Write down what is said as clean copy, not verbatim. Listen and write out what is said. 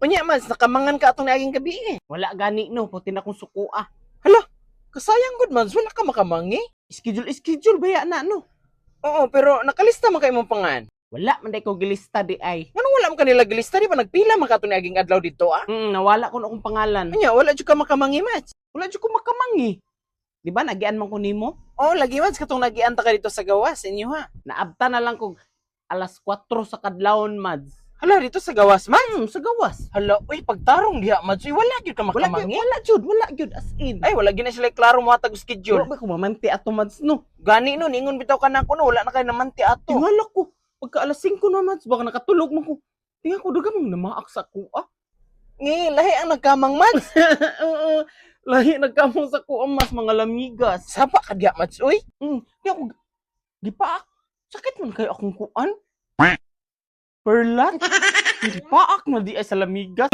Unya, Mads, nakamangan ka atong naging gabi eh. Wala gani no, puti na kong sukua. Hala, kasayang good, Mads. Wala ka makamangi. Schedule baya na no. Oo, pero nakalista man kayo mong pangan. Wala man day ko gilista di ay. Anong wala mo kanila gilista? Di ba nagpila man ka atong naging adlaw dito ah? Nawala ko na akong pangalan. Unya, wala dyan ka makamangi, Mads. Wala jud ko makamangi. Di ba nagian man ko nimo? Oo, lagi, Mads, katong nagianta ka dito sa gawas, inyo ha. Naabta na lang kog alas 4 sa kadlawon, Mads. Hala, dito sa gawas, Mads. Sa gawas. Hala, uy, pagtarong diha, Mads. Uy, wala gyud ka makamangi. Wala jud as in. Ay, wala gyud na sila klaro mo hatag schedule. Wala ba ko mamanti ato, Mads no. Gani no, ningon bitaw ka na ako no, wala na kayo namanti ato. Tingala ko. Pagka alas 5 na, Mads, baka nakatulog man ko. Tingnan ko, daga mong namaak sa kuha. Ngi, lahi ang nagkamang, Mads. Oo, lahi nagkamong sa kuha, mas mga lamigas. Sapa ka diha, Mads, uy. Di ako, di pa, sakit man kayo akong kuan. Perlat? Di pa ak na di ay sa lamigas.